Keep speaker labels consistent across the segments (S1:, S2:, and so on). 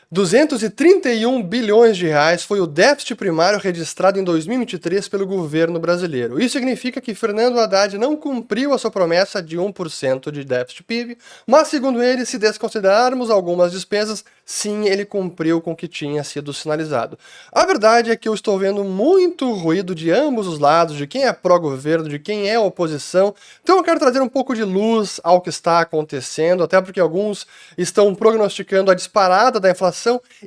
S1: 231 bilhões de reais foi o déficit primário registrado em 2023 pelo governo brasileiro. Isso significa que Fernando Haddad não cumpriu a sua promessa de 1% de déficit PIB, mas segundo ele, se desconsiderarmos algumas despesas, sim, ele cumpriu com o que tinha sido sinalizado. A verdade é que eu estou vendo muito ruído de ambos os lados, de quem é pró-governo, de quem é oposição, então eu quero trazer um pouco de luz ao que está acontecendo, até porque alguns estão prognosticando a disparada da inflação.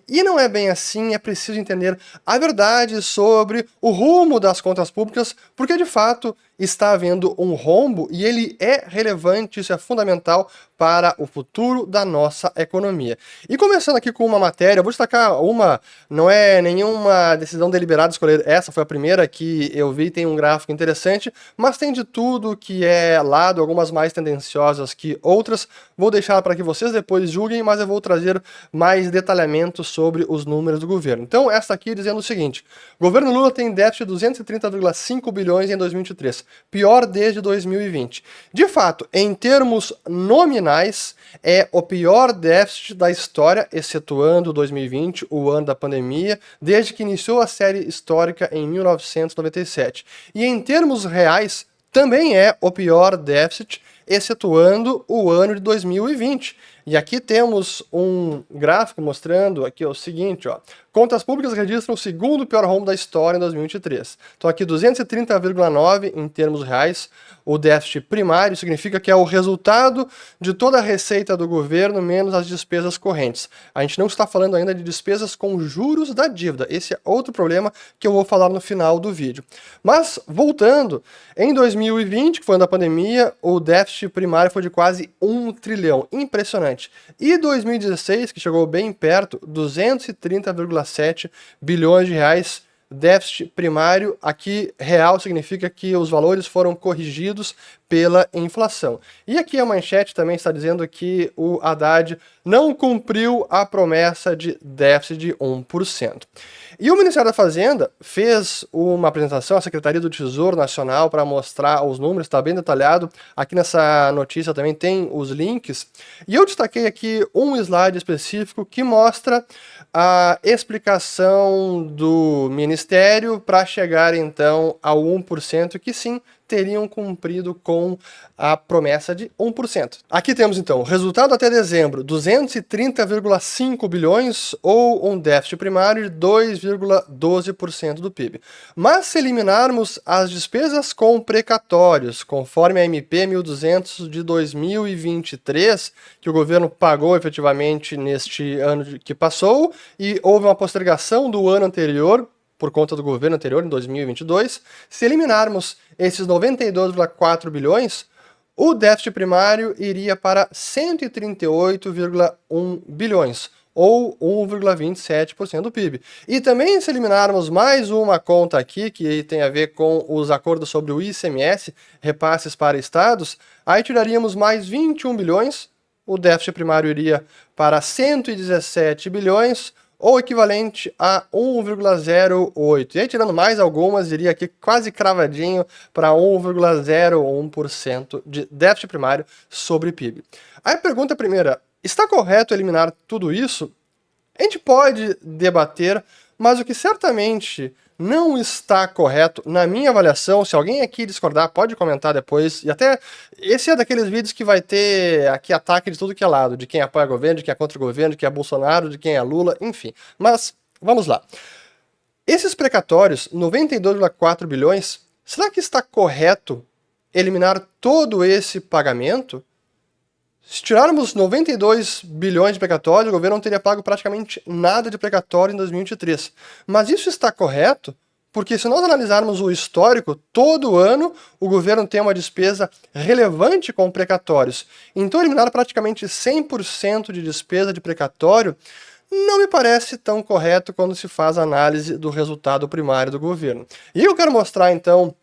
S1: E não é bem assim, é preciso entender a verdade sobre o rumo das contas públicas, porque de fato está havendo um rombo e ele é relevante, isso é fundamental para o futuro da nossa economia. E começando aqui com uma matéria, eu vou destacar uma, não é nenhuma decisão deliberada escolher essa, foi a primeira que eu vi, tem um gráfico interessante, mas tem de tudo que é lado, algumas mais tendenciosas que outras. Vou deixar para que vocês depois julguem, mas eu vou trazer mais detalhamento sobre os números do governo. Então, essa aqui dizendo o seguinte: o governo Lula tem déficit de 230,5 bilhões em 2023, pior desde 2020. De fato, em termos nominais, é o pior déficit da história, excetuando 2020, o ano da pandemia, desde que iniciou a série histórica em 1997. E em termos reais, também é o pior déficit, excetuando o ano de 2020. E aqui temos um gráfico mostrando aqui o seguinte, ó. Contas públicas registram o segundo pior rombo da história em 2023. Então aqui 230,9 em termos reais. O déficit primário significa que é o resultado de toda a receita do governo menos as despesas correntes. A gente não está falando ainda de despesas com juros da dívida. Esse é outro problema que eu vou falar no final do vídeo. Mas, voltando, em 2020, que foi ano da pandemia, o déficit primário foi de quase 1 trilhão. Impressionante. E 2016, que chegou bem perto, 230,7 bilhões de reais. Déficit primário, aqui real significa que os valores foram corrigidos pela inflação. E aqui a manchete também está dizendo que o Haddad não cumpriu a promessa de déficit de 1%. E o Ministério da Fazenda fez uma apresentação à Secretaria do Tesouro Nacional para mostrar os números, está bem detalhado. Aqui nessa notícia também tem os links. E eu destaquei aqui um slide específico que mostra a explicação do Ministério para chegar então ao 1%, que sim, teriam cumprido com a promessa de 1%. Aqui temos então o resultado até dezembro, 230,5 bilhões ou um déficit primário de 2,12% do PIB. Mas se eliminarmos as despesas com precatórios, conforme a MP 1200 de 2023, que o governo pagou efetivamente neste ano que passou, e houve uma postergação do ano anterior, por conta do governo anterior, em 2022, se eliminarmos esses 92,4 bilhões, o déficit primário iria para 138,1 bilhões, ou 1,27% do PIB. E também se eliminarmos mais uma conta aqui, que tem a ver com os acordos sobre o ICMS, repasses para estados, aí tiraríamos mais 21 bilhões, o déficit primário iria para 117 bilhões, ou equivalente a 1,08. E aí, tirando mais algumas, iria aqui quase cravadinho para 1,01% de déficit primário sobre PIB. Aí a pergunta primeira, está correto eliminar tudo isso? A gente pode debater, mas o que certamente não está correto, na minha avaliação, se alguém aqui discordar, pode comentar depois, e até esse é daqueles vídeos que vai ter aqui ataque de tudo que é lado, de quem apoia o governo, de quem é contra o governo, de quem é Bolsonaro, de quem é Lula, enfim. Mas, vamos lá. Esses precatórios, 92,4 bilhões, será que está correto eliminar todo esse pagamento? Se tirarmos 92 bilhões de precatório, o governo não teria pago praticamente nada de precatório em 2023. Mas isso está correto? Porque se nós analisarmos o histórico, todo ano o governo tem uma despesa relevante com precatórios. Então eliminar praticamente 100% de despesa de precatório não me parece tão correto quando se faz a análise do resultado primário do governo. E eu quero mostrar então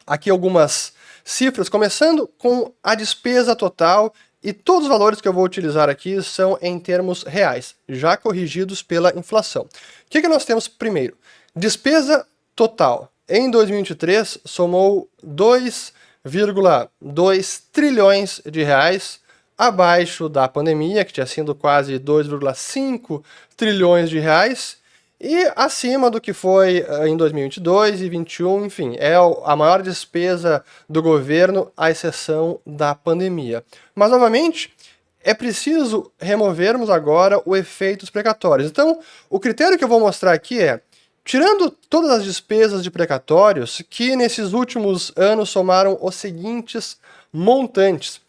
S1: aqui algumas cifras, começando com a despesa total. E todos os valores que eu vou utilizar aqui são em termos reais, já corrigidos pela inflação. O que nós temos primeiro? Despesa total. Em 2023, somou 2,2 trilhões de reais, abaixo da pandemia, que tinha sido quase 2,5 trilhões de reais, e acima do que foi em 2022 e 2021, enfim, é a maior despesa do governo, à exceção da pandemia. Mas, novamente, é preciso removermos agora o efeito dos precatórios. Então, o critério que eu vou mostrar aqui é, tirando todas as despesas de precatórios, que nesses últimos anos somaram os seguintes montantes.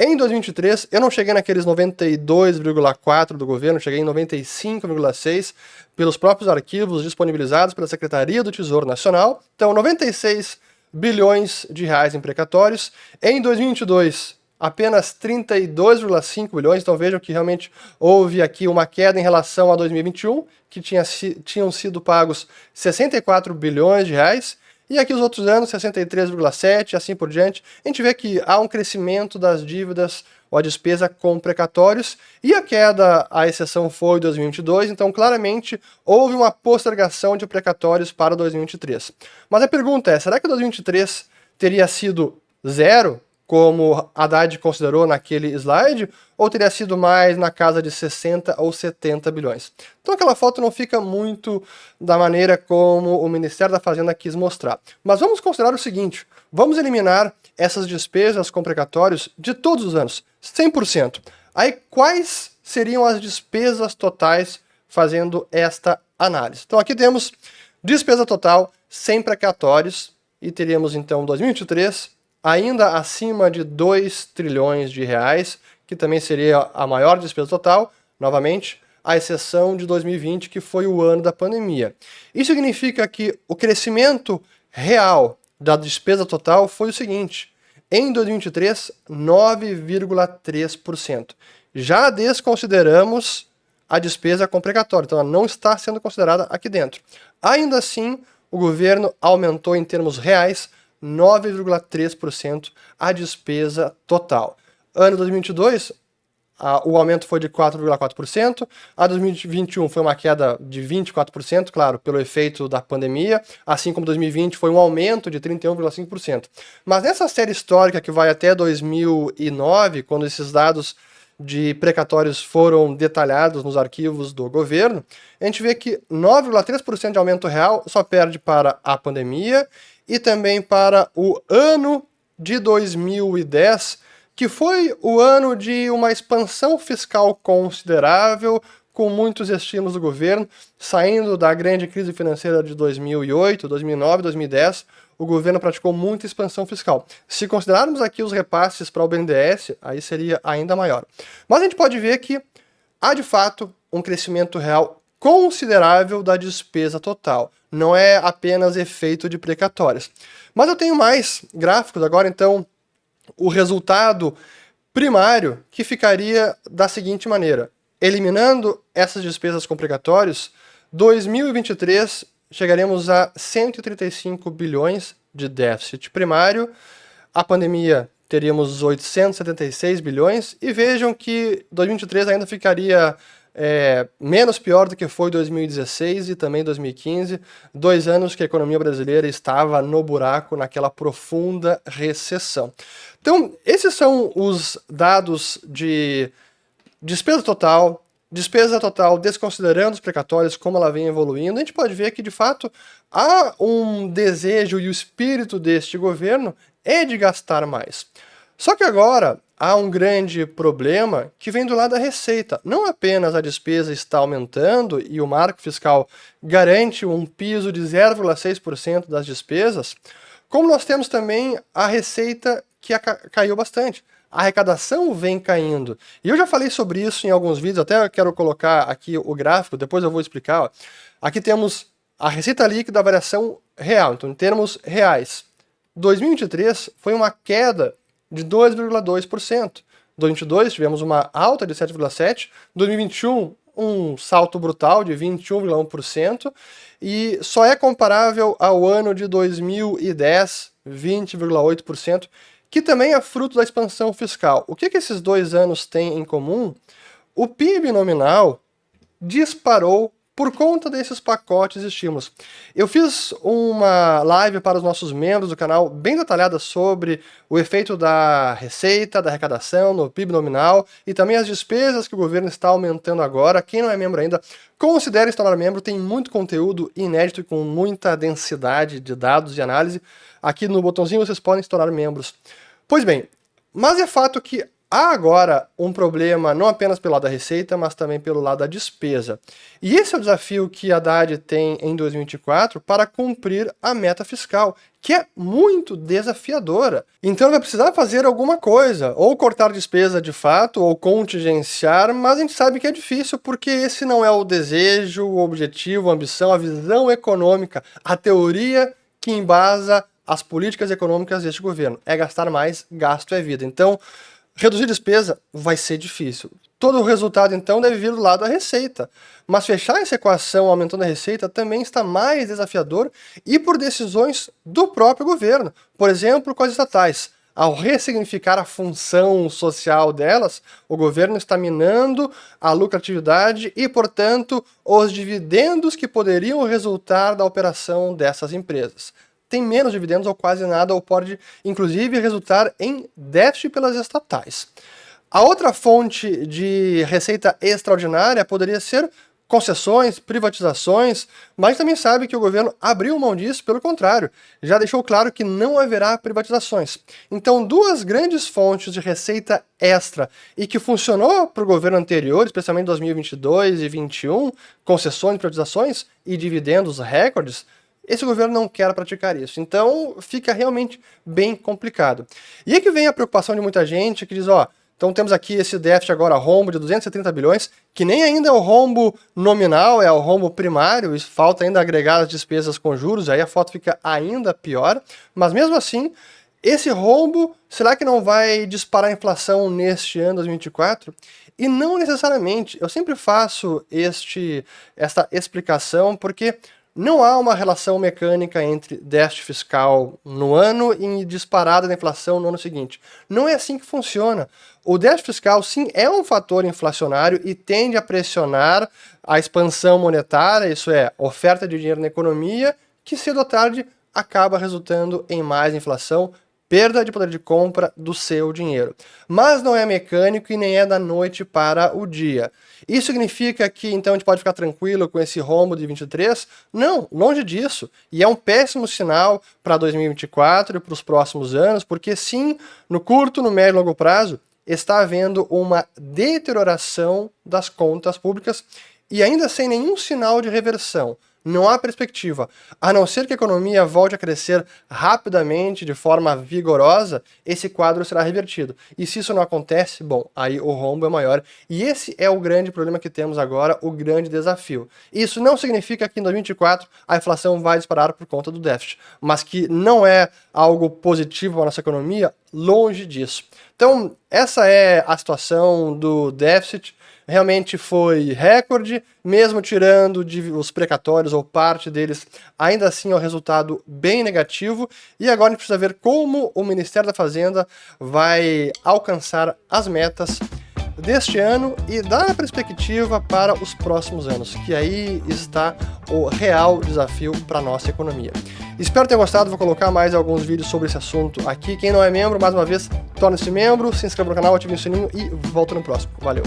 S1: Em 2023, eu não cheguei naqueles 92,4 do governo, cheguei em 95,6 pelos próprios arquivos disponibilizados pela Secretaria do Tesouro Nacional. Então, 96 bilhões de reais em precatórios. Em 2022, apenas 32,5 bilhões, então vejam que realmente houve aqui uma queda em relação a 2021, que tinham sido pagos 64 bilhões de reais. E aqui os outros anos, 63,7, assim por diante, a gente vê que há um crescimento das dívidas ou a despesa com precatórios, e a queda, a exceção foi 2022, então claramente houve uma postergação de precatórios para 2023. Mas a pergunta é, será que 2023 teria sido zero, como Haddad considerou naquele slide, ou teria sido mais na casa de 60 ou 70 bilhões? Então aquela foto não fica muito da maneira como o Ministério da Fazenda quis mostrar. Mas vamos considerar o seguinte, vamos eliminar essas despesas com precatórios de todos os anos, 100%. Aí quais seriam as despesas totais fazendo esta análise? Então aqui temos despesa total sem precatórios, e teríamos então 2023 ainda acima de 2 trilhões de reais, que também seria a maior despesa total, novamente, à exceção de 2020, que foi o ano da pandemia. Isso significa que o crescimento real da despesa total foi o seguinte, em 2023, 9,3%. Já desconsideramos a despesa com precatório, então ela não está sendo considerada aqui dentro. Ainda assim, o governo aumentou em termos reais 9,3% a despesa total. Ano 2022, o aumento foi de 4,4%, a 2021 foi uma queda de 24%, claro, pelo efeito da pandemia, assim como 2020 foi um aumento de 31,5%. Mas nessa série histórica que vai até 2009, quando esses dados de precatórios foram detalhados nos arquivos do governo, a gente vê que 9,3% de aumento real só perde para a pandemia e também para o ano de 2010, que foi o ano de uma expansão fiscal considerável, com muitos estímulos do governo, saindo da grande crise financeira de 2008, 2009, 2010, o governo praticou muita expansão fiscal. Se considerarmos aqui os repasses para o BNDES, aí seria ainda maior. Mas a gente pode ver que há, de fato, um crescimento real considerável da despesa total. Não é apenas efeito de precatórios. Mas eu tenho mais gráficos agora, então o resultado primário que ficaria da seguinte maneira. Eliminando essas despesas com precatórios, 2023 chegaremos a 135 bilhões de déficit primário, a pandemia teríamos 876 bilhões, e vejam que 2023 ainda ficaria menos pior do que foi 2016 e também 2015, 2 anos que a economia brasileira estava no buraco, naquela profunda recessão. Então, esses são os dados de despesa total desconsiderando os precatórios, como ela vem evoluindo. A gente pode ver que, de fato, há um desejo e o espírito deste governo é de gastar mais. Só que agora há um grande problema que vem do lado da receita. Não apenas a despesa está aumentando e o marco fiscal garante um piso de 0,6% das despesas, como nós temos também a receita que caiu bastante. A arrecadação vem caindo. E eu já falei sobre isso em alguns vídeos, até quero colocar aqui o gráfico, depois eu vou explicar. Ó. Aqui temos a receita líquida, a variação real, então em termos reais. 2023 foi uma queda de 2,2%. 2022 tivemos uma alta de 7,7%. 2021, um salto brutal de 21,1%. E só é comparável ao ano de 2010, 20,8%, que também é fruto da expansão fiscal. O que esses 2 anos têm em comum? O PIB nominal disparou por conta desses pacotes de estímulos. Eu fiz uma live para os nossos membros do canal bem detalhada sobre o efeito da receita, da arrecadação, no PIB nominal e também as despesas que o governo está aumentando agora. Quem não é membro ainda, considere se tornar membro, tem muito conteúdo inédito e com muita densidade de dados e análise. Aqui no botãozinho vocês podem se tornar membros. Pois bem, mas é fato que há agora um problema não apenas pelo lado da receita, mas também pelo lado da despesa. E esse é o desafio que a Haddad tem em 2024 para cumprir a meta fiscal, que é muito desafiadora. Então vai precisar fazer alguma coisa, ou cortar despesa de fato, ou contingenciar, mas a gente sabe que é difícil porque esse não é o desejo, o objetivo, a ambição, a visão econômica, a teoria que embasa as políticas econômicas deste governo. É gastar mais, gasto é vida. Então, reduzir despesa vai ser difícil. Todo o resultado, então, deve vir do lado da receita. Mas fechar essa equação aumentando a receita também está mais desafiador e por decisões do próprio governo. Por exemplo, com as estatais. Ao ressignificar a função social delas, o governo está minando a lucratividade e, portanto, os dividendos que poderiam resultar da operação dessas empresas. Tem menos dividendos ou quase nada, ou pode, inclusive, resultar em déficit pelas estatais. A outra fonte de receita extraordinária poderia ser concessões, privatizações, mas também sabe que o governo abriu mão disso, pelo contrário, já deixou claro que não haverá privatizações. Então, duas grandes fontes de receita extra e que funcionou para o governo anterior, especialmente em 2022 e 2021, concessões, privatizações e dividendos recordes, esse governo não quer praticar isso. Então, fica realmente bem complicado. E aí que vem a preocupação de muita gente que diz, ó, então temos aqui esse déficit agora, rombo de 230 bilhões, que nem ainda é o rombo nominal, é o rombo primário, e falta ainda agregar as despesas com juros, aí a foto fica ainda pior, mas mesmo assim, esse rombo, será que não vai disparar a inflação neste ano 2024? E não necessariamente. Eu sempre faço esta explicação porque não há uma relação mecânica entre déficit fiscal no ano e disparada da inflação no ano seguinte. Não é assim que funciona. O déficit fiscal, sim, é um fator inflacionário e tende a pressionar a expansão monetária, isso é, oferta de dinheiro na economia, que cedo ou tarde acaba resultando em mais inflação, perda de poder de compra do seu dinheiro. Mas não é mecânico e nem é da noite para o dia. Isso significa que então a gente pode ficar tranquilo com esse rombo de 23? Não, longe disso. E é um péssimo sinal para 2024 e para os próximos anos, porque sim, no curto, no médio e longo prazo, está havendo uma deterioração das contas públicas e ainda sem nenhum sinal de reversão. Não há perspectiva. A não ser que a economia volte a crescer rapidamente, de forma vigorosa, esse quadro será revertido. E se isso não acontece, bom, aí o rombo é maior. E esse é o grande problema que temos agora, o grande desafio. Isso não significa que em 2024 a inflação vai disparar por conta do déficit, mas que não é algo positivo para a nossa economia, longe disso. Então, essa é a situação do déficit. Realmente foi recorde, mesmo tirando os precatórios ou parte deles, ainda assim é um resultado bem negativo. E agora a gente precisa ver como o Ministério da Fazenda vai alcançar as metas deste ano e dar a perspectiva para os próximos anos, que aí está o real desafio para a nossa economia. Espero ter gostado, vou colocar mais alguns vídeos sobre esse assunto aqui. Quem não é membro, mais uma vez, torne-se membro, se inscreva no canal, ative o sininho e volta no próximo. Valeu!